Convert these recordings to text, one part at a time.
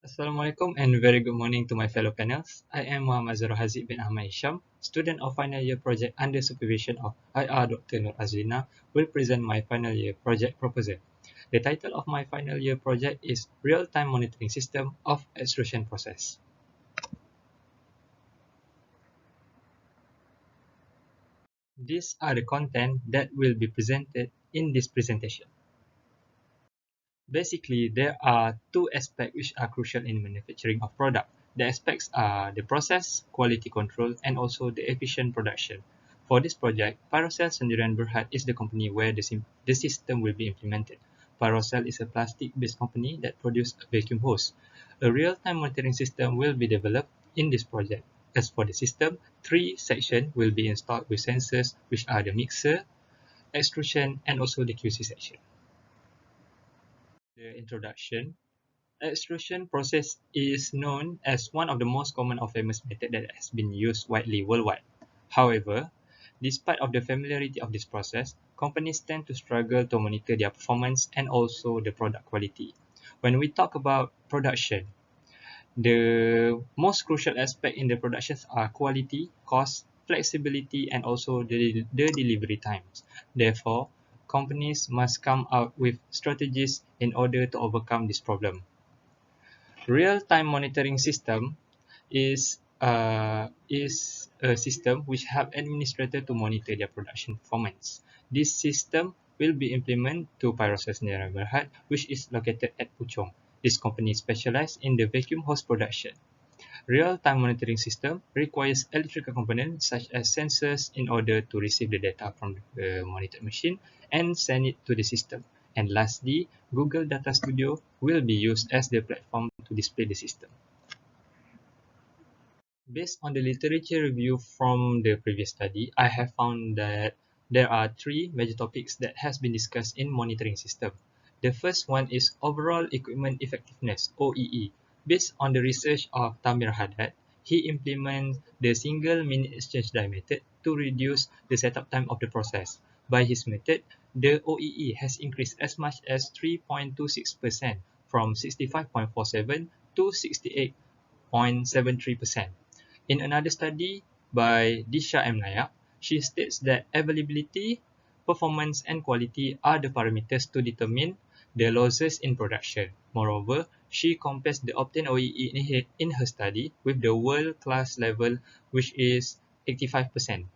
Assalamualaikum and very good morning to my fellow panels. I am Muhammad Zarul Haziq bin Ahmad Hisham, student of final year project under supervision of IR Dr. Nur Azlina, will present my final year project proposal. The title of my final year project is Real-Time Monitoring System of Extrusion Process. These are the content that will be presented in this presentation. Basically, there are two aspects which are crucial in manufacturing of product. The aspects are the process, quality control, and also the efficient production. For this project, Pyrocell Sendirian Berhad is the company where the system will be implemented. Pyrocell is a plastic-based company that produces a vacuum hose. A real-time monitoring system will be developed in this project. As for the system, three sections will be installed with sensors, which are the mixer, extrusion, and also the QC section. The introduction. Extrusion process is known as one of the most common or famous methods that has been used widely worldwide. However, despite of the familiarity of this process, companies tend to struggle to monitor their performance and also the product quality. When we talk about production, the most crucial aspect in the productions are quality, cost, flexibility, and also the delivery times. Therefore, companies must come out with strategies in order to overcome this problem. Real-time monitoring system is a system which help administrator to monitor their production performance. This system will be implemented to Pyrocell Sendirian Berhad, which is located at Puchong. This company specializes in the vacuum hose production. Real-time monitoring system requires electrical components such as sensors in order to receive the data from the monitored machine and send it to the system. And lastly, Google Data Studio will be used as the platform to display the system. Based on the literature review from the previous study, I have found that there are three major topics that has been discussed in monitoring system. The first one is overall equipment effectiveness, OEE. Based on the research of Tamir Haddad, he implements the single minute exchange die method to reduce the setup time of the process. By his method, the OEE has increased as much as 3.26% from 65.47 to 68.73%. In another study by Disha M. Nayak, she states that availability, performance, and quality are the parameters to determine the losses in production. Moreover, she compares the obtained OEE in her study with the world-class level, which is 85%.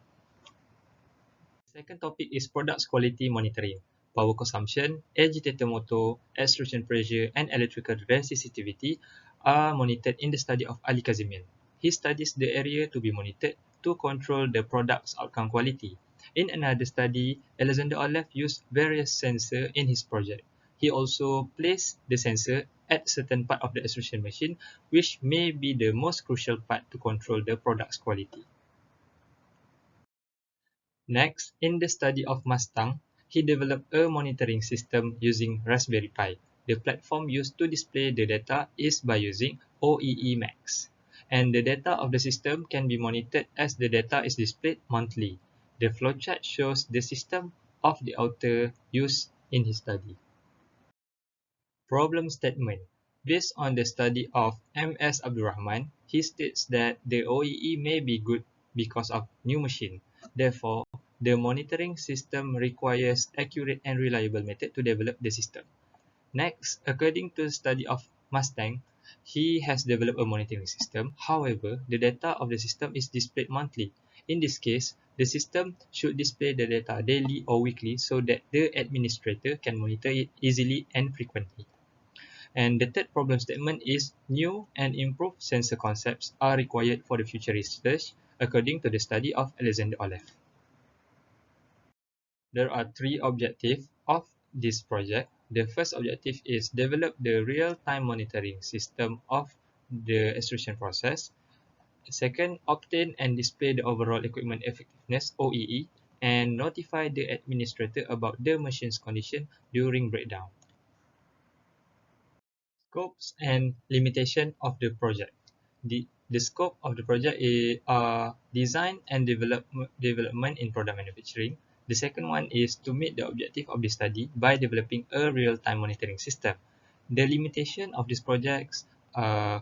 Second topic is products quality monitoring. Power consumption, agitator motor, extrusion pressure, and electrical resistivity are monitored in the study of Ali Kazimian. He studies the area to be monitored to control the product's outcome quality. In another study, Alexander Olef used various sensors in his project. He also placed the sensor at certain part of the extrusion machine, which may be the most crucial part to control the product's quality. Next, in the study of Mustang, he developed a monitoring system using Raspberry Pi. The platform used to display the data is by using OEE-MEC6, and the data of the system can be monitored as the data is displayed monthly. The flowchart shows the system of the author used in his study. Problem statement. Based on the study of M.S. Abdurrahman, he states that the OEE may be good because of new machine. Therefore, the monitoring system requires accurate and reliable method to develop the system. Next, according to the study of Mustang, he has developed a monitoring system. However, the data of the system is displayed monthly. In this case, the system should display the data daily or weekly so that the administrator can monitor it easily and frequently. And the third problem statement is new and improved sensor concepts are required for the future research according to the study of Alexander Olef. There are three objectives of this project. The first objective is develop the real-time monitoring system of the extrusion process. Second, obtain and display the overall equipment effectiveness OEE and notify the administrator about the machine's condition during breakdown. Scopes and limitation of the project. The scope of the project is design and development in product manufacturing. The second one is to meet the objective of the study by developing a real-time monitoring system. The limitation of these projects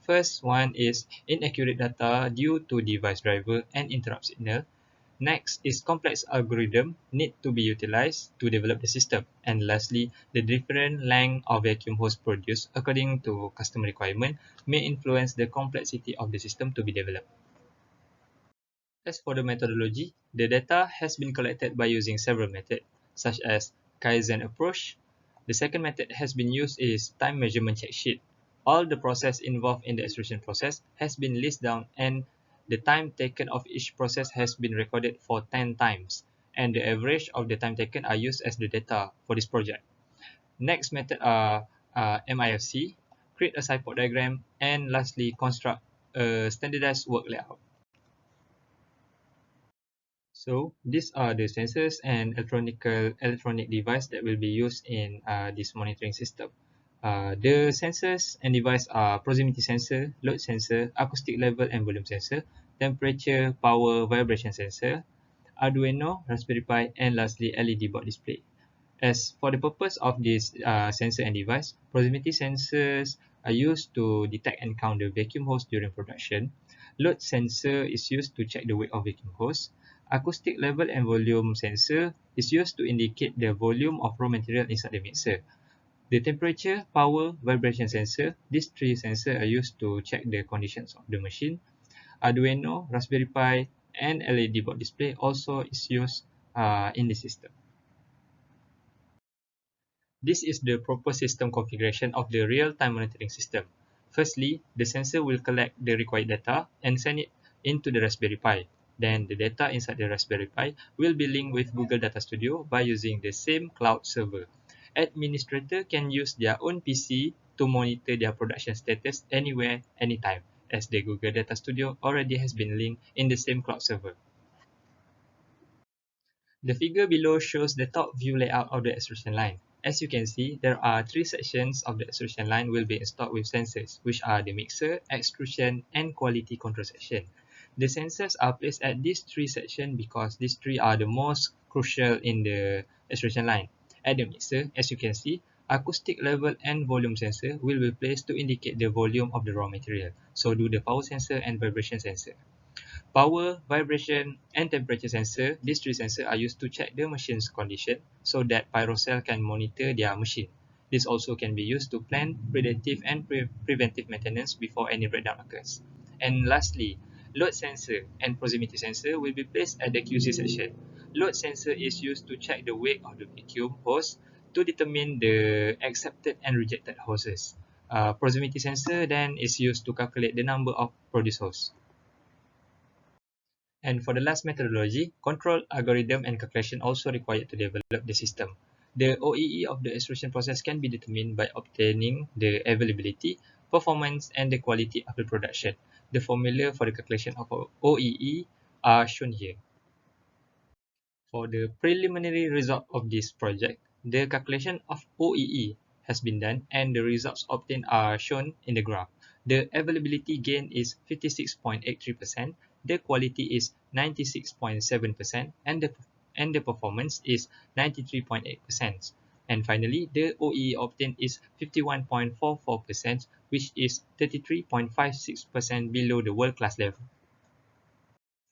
First one is inaccurate data due to device driver and interrupt signal. Next is complex algorithm need to be utilized to develop the system. And lastly, the different length of vacuum hose produced according to customer requirement may influence the complexity of the system to be developed. As for the methodology, the data has been collected by using several methods, such as Kaizen approach. The second method has been used is time measurement check sheet. All the process involved in the extrusion process has been listed down and the time taken of each process has been recorded for 10 times. And the average of the time taken are used as the data for this project. Next method are MIFC, create a cypod diagram, and lastly, construct a standardized work layout. So these are the sensors and electronic device that will be used in this monitoring system. The sensors and device are proximity sensor, load sensor, acoustic level and volume sensor, temperature, power, vibration sensor, Arduino, Raspberry Pi, and lastly LED board display. As for the purpose of this sensor and device, proximity sensors are used to detect and count the vacuum hose during production. Load sensor is used to check the weight of vacuum hose. Acoustic level and volume sensor is used to indicate the volume of raw material inside the mixer. The temperature, power, vibration sensor, these three sensors are used to check the conditions of the machine. Arduino, Raspberry Pi, and LED board display also is used in the system. This is the proper system configuration of the real-time monitoring system. Firstly, the sensor will collect the required data and send it into the Raspberry Pi. Then the data inside the Raspberry Pi will be linked with Google Data Studio by using the same cloud server. Administrator can use their own PC to monitor their production status anywhere, anytime, as the Google Data Studio already has been linked in the same cloud server. The figure below shows the top view layout of the extrusion line. As you can see, there are three sections of the extrusion line will be installed with sensors, which are the mixer, extrusion, and quality control section. The sensors are placed at these three sections because these three are the most crucial in the extrusion line. At the mixer, as you can see, acoustic level and volume sensor will be placed to indicate the volume of the raw material. So do the power sensor and vibration sensor. Power, vibration, and temperature sensor, these three sensors are used to check the machine's condition so that Pyrocell can monitor their machine. This also can be used to plan predictive and preventive maintenance before any breakdown occurs. And lastly, load sensor and proximity sensor will be placed at the QC section. Load sensor is used to check the weight of the vacuum hose to determine the accepted and rejected hoses. Proximity sensor then is used to calculate the number of produced hoses. And for the last methodology, control algorithm and calculation also required to develop the system. The OEE of the extrusion process can be determined by obtaining the availability, performance, and the quality of the production. The formula for the calculation of OEE are shown here. For the preliminary result of this project, the calculation of OEE has been done and the results obtained are shown in the graph. The availability gain is 56.83%, the quality is 96.7%, and the performance is 93.8%. And finally, the OEE obtained is 51.44%, which is 33.56% below the world-class level.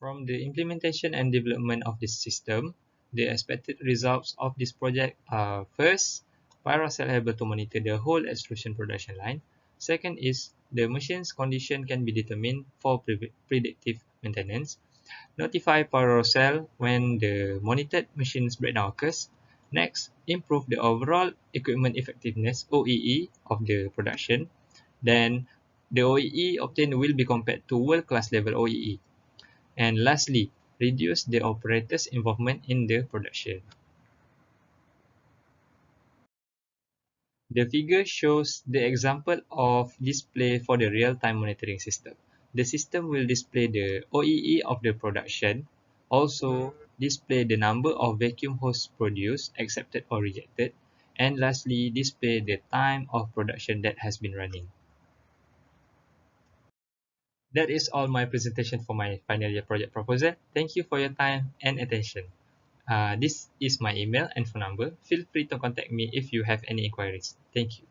From the implementation and development of this system, the expected results of this project are first, Pyrocell able to monitor the whole extrusion production line. Second is the machine's condition can be determined for predictive maintenance. Notify Pyrocell when the monitored machine's breakdown occurs. Next, improve the overall equipment effectiveness OEE of the production. Then, the OEE obtained will be compared to world-class level OEE. And lastly, reduce the operator's involvement in the production. The figure shows the example of display for the real-time monitoring system. The system will display the OEE of the production, also display the number of vacuum hoses produced, accepted or rejected, and lastly, display the time of production that has been running. That is all my presentation for my final year project proposal. Thank you for your time and attention. This is my email and phone number. Feel free to contact me if you have any inquiries. Thank you.